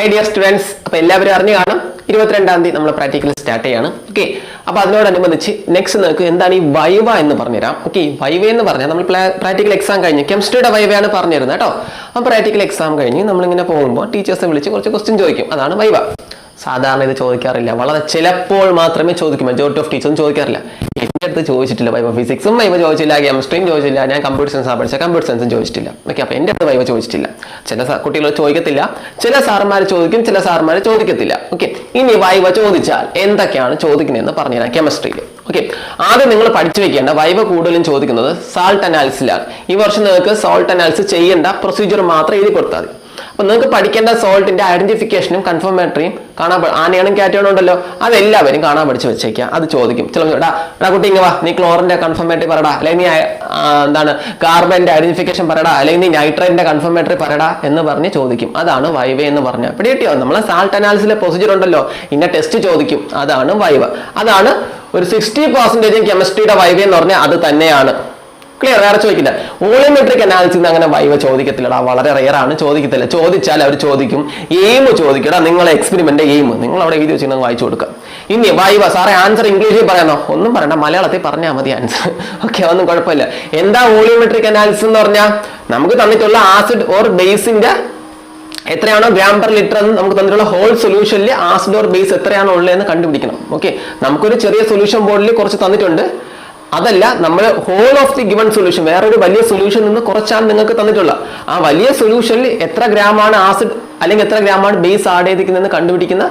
Hi dear students, എല്ലാവരും അറിഞ്ഞു കാണും 22-ാം തീയതി നമ്മൾ പ്രാക്ടിക്കൽ സ്റ്റാർട്ട് ചെയ്യാണ്. ഓക്കെ, അപ്പോൾ അതിനോടനുബന്ധിച്ച് നെക്സ്റ്റ് നിങ്ങൾക്ക് എന്താണ് ഈ വൈവ എന്ന് പറഞ്ഞുതരാം. ഓക്കെ, വൈവ എന്ന് പറഞ്ഞാൽ നമ്മൾ പ്രാക്ടിക്കൽ എക്സാം കഴിഞ്ഞ് കെമിസ്ട്രിയുടെ വൈവയാണ് പറഞ്ഞിരുന്നത് കേട്ടോ. അപ്പോൾ പ്രാക്ടിക്കൽ എക്സാം കഴിഞ്ഞ് നമ്മളിങ്ങനെ പോകുമ്പോൾ ടീച്ചേഴ്സ് വിളിച്ച് കുറച്ച് ക്വസ്റ്റ്യൻ ചോദിക്കും, അതാണ് വൈവ. സാധാരണ ഇത് ചോദിക്കാറില്ല, വളരെ ചിലപ്പോൾ മാത്രമേ ചോദിക്കും. മെജോറിറ്റി ഓഫ് ടീച്ചേഴ്സും ചോദിക്കാറില്ല. എൻ്റെ അടുത്ത് ചോദിച്ചിട്ടില്ല വൈവ. ഫിസിക്സും വൈവ ചോദിച്ചില്ല, കെമിസ്ട്രിയും ചോദിച്ചില്ല, ഞാൻ കമ്പ്യൂട്ടർ സയൻസാണ് പഠിച്ചത്, കമ്പ്യൂട്ടർ സയൻസും ചോദിച്ചിട്ടില്ല. ഓക്കെ, അപ്പോൾ എൻ്റെ അടുത്ത് വൈവ ചോദിച്ചിട്ടില്ല. ചില കുട്ടികൾ ചോദിക്കത്തില്ല, ചില സാറന്മാർ ചോദിക്കും, ചില സാറന്മാർ ചോദിക്കത്തില്ല. ഓക്കെ, ഇനി വൈവ ചോദിച്ചാൽ എന്തൊക്കെയാണ് ചോദിക്കുന്നതെന്ന് പറഞ്ഞുതരാം കെമിസ്ട്രിയിൽ. ഓക്കെ, ആദ്യം നിങ്ങൾ പഠിച്ചു വെക്കേണ്ട വൈവ കൂടുതലും ചോദിക്കുന്നത് സാൾട്ട് അനാലിസിലാണ്. ഈ വർഷം നിങ്ങൾക്ക് സോൾട്ട് അനാലിസിസ് ചെയ്യേണ്ട പ്രൊസീജിയർ മാത്രം എഴുതി കൊടുത്താൽ മതി. അപ്പൊ നിങ്ങൾക്ക് പഠിക്കേണ്ട സോൾട്ടിന്റെ ഐഡന്റിഫിക്കേഷനും കൺഫർമേറ്ററിയും കാണാൻ ആനിയണും കാറ്റോണും ഉണ്ടല്ലോ, അതെല്ലാവരും കാണാൻ പഠിച്ചു വെച്ചേക്കാം. അത് ചോദിക്കും. ചില കുട്ടി ഇങ്ങ വാ, നീ ക്ലോറിന്റെ കൺഫർമേറ്ററി പറയടാ, അല്ലെങ്കിൽ നീ എന്താണ് കാർബന്റെ ഐഡന്റിഫിക്കേഷൻ പറയടാ, അല്ലെങ്കിൽ നീ നൈട്രേറ്റിന്റെ കൺഫർമേറ്ററി പറയടാ എന്ന് പറഞ്ഞ് ചോദിക്കും. അതാണ് വൈവ എന്ന് പറഞ്ഞാൽ. പിടി കിട്ടിയോ? നമ്മളെ സാൾട്ട് അനാലിസിലെ പ്രൊസീജിയർ ഉണ്ടല്ലോ, ഇന്ന ടെസ്റ്റ് ചോദിക്കും, അതാണ് വൈവ. അതാണ് ഒരു 60% കെമിസ്ട്രിയുടെ വൈവ എന്ന് പറഞ്ഞാൽ അത് തന്നെയാണ്. ക്ലിയർ? വേറെ ചോദിക്കില്ല. വോളിയോമെട്രിക് അനാലിസിസ് അങ്ങനെ വൈവ ചോദിക്കത്തില്ലടാ, വളരെ റെയർ ആണ്, ചോദിക്കത്തില്ല. ചോദിച്ചാൽ അവർ ചോദിക്കും എയിം ചോദിക്കടാ, നിങ്ങളെ എക്സ്പെരിമെന്റ് എയിം നിങ്ങൾ അവിടെ എഴുതി വെച്ചിട്ട് വായിച്ചു കൊടുക്കുക. ഇനി വൈവ സാറേ ആൻസർ ഇംഗ്ലീഷിൽ പറയാനോ? ഒന്നും പറയണ്ട, മലയാളത്തിൽ പറഞ്ഞാൽ മതി ആൻസർ. ഓക്കെ, ഒന്നും കുഴപ്പമില്ല. എന്താ വോളിയോമെട്രിക് അനാലിസിസ് എന്ന് പറഞ്ഞാൽ? നമുക്ക് തന്നിട്ടുള്ള ആസിഡ് ഓർ ബേസിന്റെ എത്രയാണോ ഗ്രാം പെർ ലിറ്റർ എന്ന് നമുക്ക് തന്നിട്ടുള്ള ഹോൾ സൊല്യൂഷനിൽ ആസിഡ് ഓർ ബേസ് എത്രയാണോ ഉള്ളതെന്ന് കണ്ടുപിടിക്കണം. ഓക്കെ, നമുക്കൊരു ചെറിയ സൊല്യൂഷൻ ബോർഡിൽ കുറച്ച് തന്നിട്ടുണ്ട്. അതല്ല, നമ്മൾ whole of the given solution, വേറൊരു വലിയ സൊല്യൂഷൻ നിന്ന് കുറച്ചാണ് നിങ്ങൾക്ക് തന്നിട്ടുള്ള ആ വലിയ സൊല്യൂഷനിൽ എത്ര ഗ്രാമാണ് ആസിഡ് അല്ലെങ്കിൽ എത്ര ഗ്രാമാണ് ബേസ് ആഡ് ചെയ്തിരിക്കുന്നതെന്ന് കണ്ടുപിടിക്കുന്ന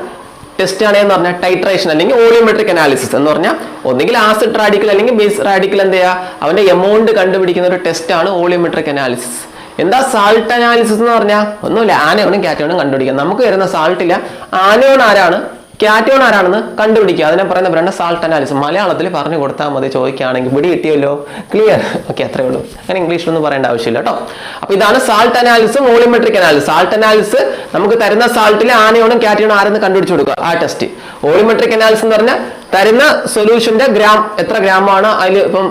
ടെസ്റ്റ് ആണ് എന്ന് പറഞ്ഞാൽ ടൈട്രേഷൻ അല്ലെങ്കിൽ വോളിയോമെട്രിക് അനാലിസിസ് എന്ന് പറഞ്ഞാൽ ഒന്നുകിൽ ആസിഡ് റാഡിക്കൽ അല്ലെങ്കിൽ ബേസ് റാഡിക്കൽ എന്ത് ചെയ്യുക, അവന്റെ എമൗണ്ട് കണ്ടുപിടിക്കുന്ന ഒരു ടെസ്റ്റ് ആണ് വോളിയോമെട്രിക് അനാലിസിസ്. എന്താ സാൾട്ട് അനാലിസിസ് എന്ന് പറഞ്ഞാൽ? ഒന്നുമില്ല, ആനയോണും കാറ്റയോണും കണ്ടുപിടിക്കാം. നമുക്ക് വരുന്ന സാൾട്ടില്ല, ആനയോൺ ആരാണ് കാറ്റയോൺ ആരാണെന്ന് കണ്ടുപിടിക്കുക. അതിനെ പറയുന്ന ബ്രാൻഡ് സാൾട്ട് അനാലിസിസ്. മലയാളത്തിൽ പറഞ്ഞു കൊടുത്താൽ മതി, ചോദിക്കുകയാണെങ്കിൽ പിടി കിട്ടിയല്ലോ. ക്ലിയർ? ഓക്കെ, അത്രേ ഉള്ളൂ. അങ്ങനെ ഇംഗ്ലീഷിലൊന്നും പറയേണ്ട ആവശ്യമില്ല കേട്ടോ. അപ്പൊ ഇതാണ് സാൾട്ട് അനാലിസിസും വോളിയോമെട്രിക് അനാലിസിസ്. സാൾട്ട് അനാലിസിസ് നമുക്ക് തരുന്ന സാൾട്ടിൽ ആനയോണും കാറ്റയോണും ആരെന്ന് കണ്ടുപിടിച്ചു കൊടുക്കുക, ആ ടെസ്റ്റ്. വോളിയോമെട്രിക് അനാലിസിസ് എന്ന് പറഞ്ഞാൽ തരുന്ന സൊല്യൂഷന്റെ ഗ്രാം എത്ര ഗ്രാമാണ്, അതിൽ ഇപ്പം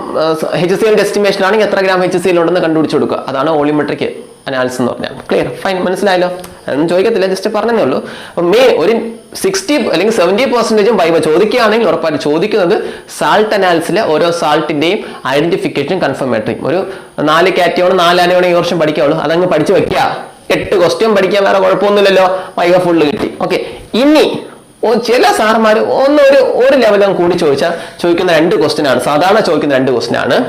HCl എസ്റ്റിമേഷൻ ആണെങ്കിൽ എത്ര ഗ്രാം HCl ഉണ്ടെന്ന് കണ്ടുപിടിച്ചു കൊടുക്കുക. അതാണ് വോളിയോമെട്രിക് അനാലിസിസ് എന്ന് പറഞ്ഞാൽ. ക്ലിയർ? ഫൈൻ, മനസ്സിലായല്ലോ? അതൊന്നും ചോദിക്കത്തില്ല, ജസ്റ്റ് പറഞ്ഞതേ ഉള്ളൂ. അപ്പൊ ഒരു 60 അല്ലെങ്കിൽ 70% വൈവ ചോദിക്കുകയാണെങ്കിൽ ഉറപ്പായിട്ട് ചോദിക്കുന്നത് സാൾട്ട് അനാലിസിലെ ഓരോ സാൾട്ടിന്റെയും ഐഡന്റിഫിക്കേഷനും കൺഫർമേറ്ററിയും. ഒരു 4 കാറ്റയോൺ 4 ആനയോൺ ഈ വർഷം പഠിക്കാവുള്ളൂ, അതങ്ങ് പഠിച്ചു വെക്കുക. 8 ക്വസ്റ്റ്യൻ പഠിക്കാൻ വേറെ കുഴപ്പമൊന്നുമില്ലല്ലോ, വൈവ ഫുള്ള് കിട്ടി. ഓക്കെ, ഇനി ചില സാർമാർ ഒരു ലെവലും കൂടി ചോദിക്കുന്ന 2 ക്വസ്റ്റ്യൻ ആണ്, സാധാരണ ചോദിക്കുന്ന 2 ക്വസ്റ്റ്യൻ ആണ്.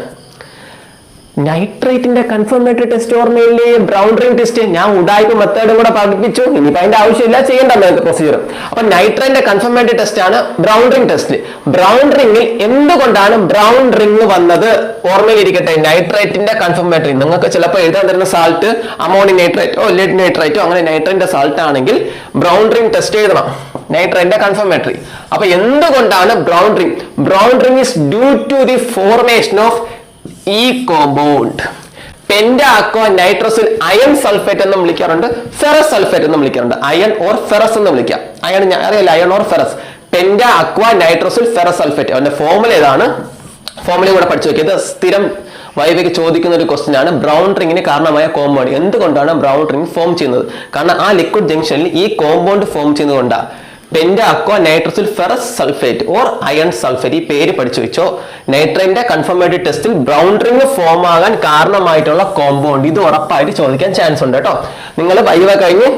നൈട്രേറ്റിന്റെ കൺഫർമേറ്ററി ടെസ്റ്റ് ഓർമ്മയില്ലേ? Brown ring test. ഞാൻ ഉഡായിപ്പ് മെത്തേഡും കൂടെ പഠിപ്പിച്ചു, ഇനിയിപ്പോ അതിന്റെ ആവശ്യമില്ല, ചെയ്യേണ്ട പ്രൊസീജിയർ. അപ്പൊ നൈട്രേറ്റിന്റെ കൺഫർമേറ്ററി ടെസ്റ്റ് ആണ് ബ്രൗൺ റിംഗ് ടെസ്റ്റ്. ബ്രൗൺ റിംഗിൽ എന്തുകൊണ്ടാണ് ബ്രൗൺ റിംഗ് വന്നത് ഓർമ്മയിലിരിക്കട്ടെ. നൈട്രേറ്റിന്റെ കൺഫർമേറ്ററി നിങ്ങൾക്ക് ചിലപ്പോൾ എഴുതാൻ തരുന്ന സാൾട്ട് അമോണിയം നൈട്രേറ്റോ ലെഡ് നൈട്രേറ്റോ അങ്ങനെ നൈട്രേറ്റിന്റെ സാൾട്ട് ആണെങ്കിൽ ബ്രൗൺ റിംഗ് ടെസ്റ്റ് എഴുതണം, നൈട്രേറ്റിന്റെ കൺഫർമേറ്ററി. അപ്പൊ എന്തുകൊണ്ടാണ് brown ring? Brown ring is due to the formation of ഈ compound. Penta aqua nitrosyl iron sulphate എന്നും വിളിക്കാറുണ്ട്, ഫെറസ് സൾഫേറ്റ് എന്നും വിളിക്കാറുണ്ട്. അയൺ ഓർ ഫെറസ് എന്ന് വിളിക്കാം. അയൺ അറിയില്ല, iron or ferrous. Penta aqua nitrosyl ferrous sulphate. അവന്റെ ഫോർമുല ഏതാണ്? ഫോർമുല കൂടെ പഠിച്ചു വെക്കിയത് സ്ഥിരം വൈവയ്ക്ക് ചോദിക്കുന്ന ഒരു ക്വസ്റ്റ്യൻ ആണ്. ബ്രൗൺ റിംഗിന് കാരണമായ കോമ്പൗണ്ട്. എന്തുകൊണ്ടാണ് ബ്രൗൺ റിംഗ് ഫോം ചെയ്യുന്നത്? കാരണം ആ ലിക്വിഡ് ജംഗ്ഷനിൽ ഈ കോമ്പൗണ്ട് ഫോം ചെയ്യുന്നതുകൊണ്ടാണ്. Penta aqua nitrosyl ferrous sulphate or iron sulphate. ഈ പേര് പഠിച്ചു വെച്ചോ. നൈട്രേറ്റിന്റെ കൺഫർമേറ്ററി ടെസ്റ്റിൽ ബ്രൗൺ റിംഗ് ഫോം ആകാൻ കാരണമായിട്ടുള്ള കോമ്പൗണ്ട്. ഇത് ഉറപ്പായിട്ട് ചോദിക്കാൻ ചാൻസ് ഉണ്ട് കേട്ടോ. നിങ്ങൾ വൈവ കഴിഞ്ഞ്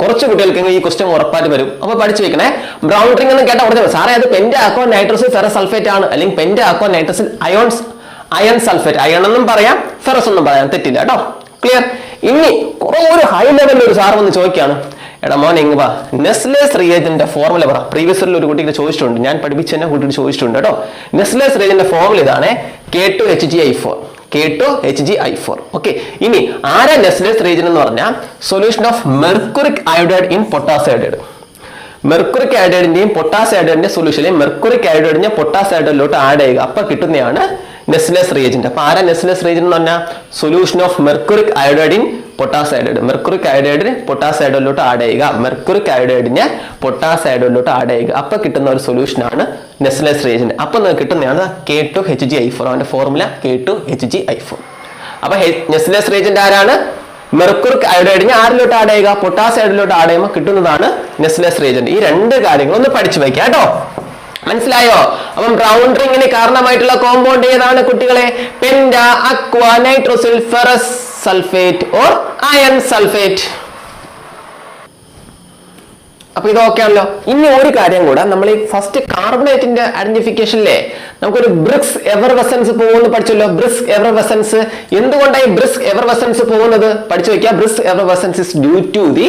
കുറച്ച് കുട്ടികൾക്ക് ഈ ക്വസ്റ്റ്യൻ ഉറപ്പായിട്ട് വരും. അപ്പൊ പഠിച്ചു വെക്കണേ. ബ്രൗൺ റിംഗ് എന്ന് കേട്ടാൽ ഉടനെ സാറേ അത് penta aqua nitrosyl ferrous sulphate ആണ്, അല്ലെങ്കിൽ penta aqua nitrosyl iron sulphate. Iron എന്നും പറയാം, ഫെറസ് എന്നും പറയാം, തെറ്റില്ല കേട്ടോ. ക്ലിയർ? ഇനി ഒരു ഹൈ ലെവലിൽ ഒരു സാർ വന്ന് ചോദിക്കുകയാണ്, എടാ മോനെ ഇങ്ങ് വാ, നെസ്ലേസ് റിയേജന്റിന്റെ ഫോർമുല പറ. പ്രീവിയസ് ഒരു കുട്ടിക്ക് ചോദിച്ചിട്ടുണ്ട്, ഞാൻ പഠിപ്പിച്ച തന്നെ കുട്ടിക്ക് ചോദിച്ചിട്ടുണ്ട് കേട്ടോ. നെസ്ലേസ് റിയേജന്റിന്റെ ഫോർമുല ഇതാണ് K2HgI4. K2HgI4. ഓക്കെ, ഇനി ആരാ നെസ്ലേസ് റിയേജന്റ് എന്ന് പറഞ്ഞാൽ solution of mercuric iodide in potass iodide. Mercuric അയോഡൈഡിന്റെയും പൊട്ടാസ് അയോഡൈഡിന്റെ സൊല്യൂഷനിൽ മെർക്കുറിക് അയോഡൈഡിനെ പൊട്ടാസ് അയോഡൈഡിലോട്ട് ആഡ് ചെയ്യുക, അപ്പൊ കിട്ടുന്നതാണ് നെസ്ലേസ് റിയേജന്റ്. അപ്പൊ ആരാ നെസ്ലേസ് റിയേജന്റ് എന്ന് പറഞ്ഞാൽ solution of mercuric iodide in potass iodide. Mercuric അയോഡൈഡിന് പൊട്ടാസ് അയോഡൈഡിലോട്ട് ആഡ് ചെയ്യുക, മെർക്കുറിക് അയോഡൈഡിനെ പൊട്ടാസ് അയോഡൈഡിലോട്ട് ആഡ് ചെയ്യുക, അപ്പൊ കിട്ടുന്ന ഒരു സൊല്യൂഷൻ ആണ് നെസ്ലേസ് റിയേജന്റ്. അപ്പൊ കിട്ടുന്നതാണ് K2HgI4. അവന്റെ ഫോർമുല K2HgI4. അപ്പൊ നെസ്ലേസ് റിയേജന്റ് ആരാണ്? മെർക്കുറിക് അയോഡൈഡിനെ ആരിലോട്ട് ആഡ് ചെയ്യുക, പൊട്ടാസ്യം അയോഡൈഡിലോട്ട് ആഡ് ചെയ്യുമ്പോൾ കിട്ടുന്നതാണ് നെസ്ലെസ് റിയേജന്റ്. ഈ രണ്ട് കാര്യങ്ങൾ ഒന്ന് പഠിച്ചു വെക്കുക കേട്ടോ. മനസ്സിലായോ? അപ്പം ബ്രൗൺ റിങ്ങിന് കാരണമായിട്ടുള്ള കോമ്പൗണ്ട് ഏതാണ് കുട്ടികളെ? Penta aqua nitrosyl ferrous sulphate or iron sulphate. അപ്പൊ ഇതൊക്കെ ആണല്ലോ. ഇനി ഒരു കാര്യം കൂടെ, നമ്മൾ ഈ ഫസ്റ്റ് കാർബണേറ്റിന്റെ ഐഡന്റിഫിക്കേഷനിലെ നമുക്കൊരു ബ്രിക്സ് എവർവെസൻസ് പോകുന്നു പഠിച്ചല്ലോ. ബ്രിസ്ക് എവർവെസൻസ് എന്തുകൊണ്ടാണ് ഈ ബ്രിസ്ക് എവർവെസൻസ് പോകുന്നത് പഠിച്ചു വെക്കുക. Brisk effervescence is due to the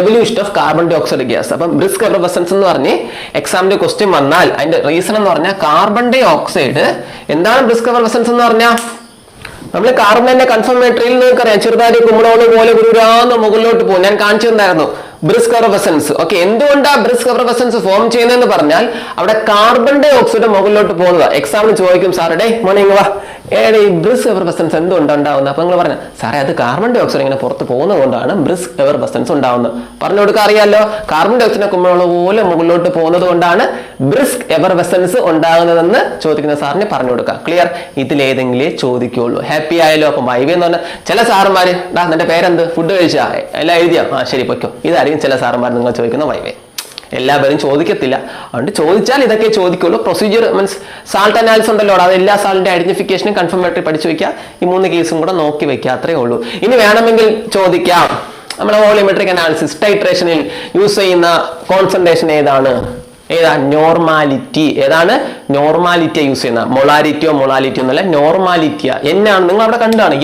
evolution of carbon dioxide gas. അപ്പം ബ്രിസ്ക് എവർവെസൻസ് എന്ന് പറഞ്ഞ് എക്സാമിന്റെ ക്വസ്റ്റ്യൻ വന്നാൽ അതിന്റെ റീസൺ എന്ന് പറഞ്ഞാൽ കാർബൺ ഡൈ ഓക്സൈഡ് എന്താണ് ബ്രിസ്ക് എവർവെസൻസ് എന്ന് പറഞ്ഞാൽ നമ്മൾ കാർബണിന്റെ കൺഫർമേറ്ററിയിൽ നിങ്ങൾക്കറിയാം ചെറുതായി കുമ്പളോട് പോലെ ഗുരുരാന്ന് മുകളിലോട്ട് പോകും. ഞാൻ കാണിച്ചു തന്നായിരുന്നു ബ്രിസ്ക് എവർവെസൻസ്. ഓക്കെ, എന്തുകൊണ്ടാണ് ബ്രിസ്ക് എവർവെസൻസ് ഫോം ചെയ്യുന്നതെന്ന് പറഞ്ഞാൽ അവിടെ കാർബൺ ഡൈ ഓക്സൈഡ് മുകളിലോട്ട് പോകുന്നതാണ്. എക്സാമിന് ചോദിക്കും സാറേ മോർണിംഗ് വാ ഈ ബ്രിസ്ക് എവർവെസൻസ് എന്തുകൊണ്ടാണ് ഉണ്ടാവുന്നത്? അപ്പൊ നിങ്ങൾ പറഞ്ഞു സാറേ അത് കാർബൺ ഡൈ ഓക്സൈഡ് ഇങ്ങനെ പുറത്ത് പോകുന്നത് കൊണ്ടാണ് ബ്രിസ്ക് എവർവെസൻസ് ഉണ്ടാവുന്നത്. പറഞ്ഞു കൊടുക്കാൻ അറിയാലോ, കാർബൺ ഡൈ ഓക്സൈഡിന്റെ കുമ്പളോട് പോലെ മുകളിലോട്ട് പോകുന്നത് കൊണ്ടാണ് ബ്രിസ്ക് എവർവെസൻസ് ഉണ്ടാകുന്നതെന്ന് ചോദിക്കുന്ന സാറിന് പറഞ്ഞു കൊടുക്കുക. ക്ലിയർ? ഇതിലേതെങ്കിലും ചോദിക്കുള്ളൂ. ഹാപ്പി ആയാലോ? അപ്പം വൈവി എന്ന് പറഞ്ഞാൽ ചില സാറുമാര് നിന്റെ പേരെന്ത്, ഫുഡ് കഴിച്ചാ, എല്ലാം എഴുതിയാ, ആ ശരി പൊയ്ക്കോ, ഇതായിരിക്കും ചില സാറുമാർ നിങ്ങൾ ചോദിക്കുന്ന വൈവേ. എല്ലാവരും ചോദിക്കത്തില്ല, അതുകൊണ്ട് ചോദിച്ചാൽ ഇതൊക്കെ ചോദിക്കുള്ളൂ. പ്രൊസീജിയർ മീൻസ് സാൾട്ട് അനാലിസിസ് ഉണ്ടല്ലോ, അത് എല്ലാ സാൾട്ടിന്റെ ഐഡന്റിഫിക്കേഷനും കൺഫർമേറ്ററി പഠിച്ചു വെക്കുക. ഈ 3 കേസും കൂടെ നോക്കി വെക്കുക, അത്രേ ഉള്ളൂ. ഇനി വേണമെങ്കിൽ ചോദിക്കാം, നമ്മുടെ വോളിയോമെട്രിക് അനാലിസിസ് ടൈട്രേഷനിൽ യൂസ് ചെയ്യുന്ന കോൺസെൻട്രേഷൻ ഏതാണ്? നോർമാലിറ്റി. ഏതാണ്? നോർമാലിറ്റിയാ യൂസ് ചെയ്യുന്ന. മൊളാലിറ്റിയോ എന്നല്ല, നോർമാലിറ്റിയാ. എന്നാണ് നിങ്ങൾ അവിടെ കണ്ടാണ്,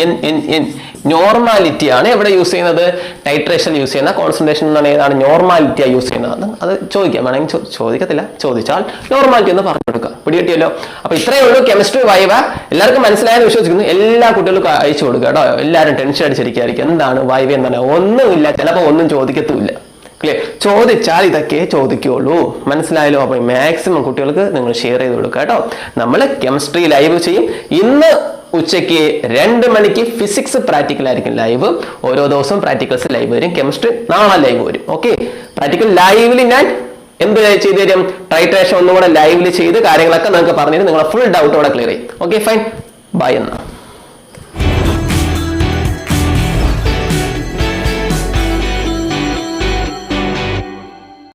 നോർമാലിറ്റി ആണ് എവിടെ യൂസ് ചെയ്യുന്നത്? ടൈട്രേഷൻ യൂസ് ചെയ്യുന്ന കോൺസെൻട്രേഷൻ എന്നാണ്. ഏതാണ്? നോർമാലിറ്റിയാ യൂസ് ചെയ്യുന്നത്. അത് ചോദിക്കാം, വേണമെങ്കിൽ ചോദിക്കത്തില്ല, ചോദിച്ചാൽ നോർമാലിറ്റി എന്ന് പറഞ്ഞു കൊടുക്കുക. പിടികിട്ടിയല്ലോ? അപ്പൊ ഇത്രയേ ഉള്ളൂ കെമിസ്ട്രി വൈവ. എല്ലാവർക്കും മനസ്സിലായെന്ന് വിശ്വസിക്കുന്നു. എല്ലാ കുട്ടികൾക്കും അയച്ചു കൊടുക്കുക കേട്ടോ. എല്ലാവരും ടെൻഷൻ അടിച്ചിരിക്കുകയായിരിക്കും, എന്താണ് വൈവ എന്താണ്? ഒന്നുമില്ല, ചിലപ്പോൾ ഒന്നും ചോദിക്കത്തുമില്ല. ക്ലിയർ? ചോദിച്ചാൽ ഇതൊക്കെ ചോദിക്കുള്ളൂ. മനസ്സിലായല്ലോ? അപ്പൊ മാക്സിമം കുട്ടികൾക്ക് നിങ്ങൾ ഷെയർ ചെയ്ത് കൊടുക്കുക കേട്ടോ. നമ്മൾ കെമിസ്ട്രി ലൈവ് ചെയ്യും. ഇന്ന് ഉച്ചയ്ക്ക് 2 മണിക്ക് ഫിസിക്സ് പ്രാക്ടിക്കൽ ആയിരിക്കും ലൈവ്. ഓരോ ദിവസവും പ്രാക്ടിക്കൽസ് ലൈവ് വരും. കെമിസ്ട്രി നാളെ ലൈവ് വരും. ഓക്കെ, പ്രാക്ടിക്കൽ ലൈവിൽ ഞാൻ എന്ത് ചെയ്തു തരും? ടൈട്രേഷൻ ഒന്നുകൂടെ ലൈവിൽ ചെയ്ത് കാര്യങ്ങളൊക്കെ നിങ്ങൾക്ക് പറഞ്ഞിട്ട് നിങ്ങളെ ഫുൾ ഡൗട്ടോടെ ക്ലിയർ ചെയ്യും. ഓക്കെ ഫൈൻ, ബൈ എന്നാ.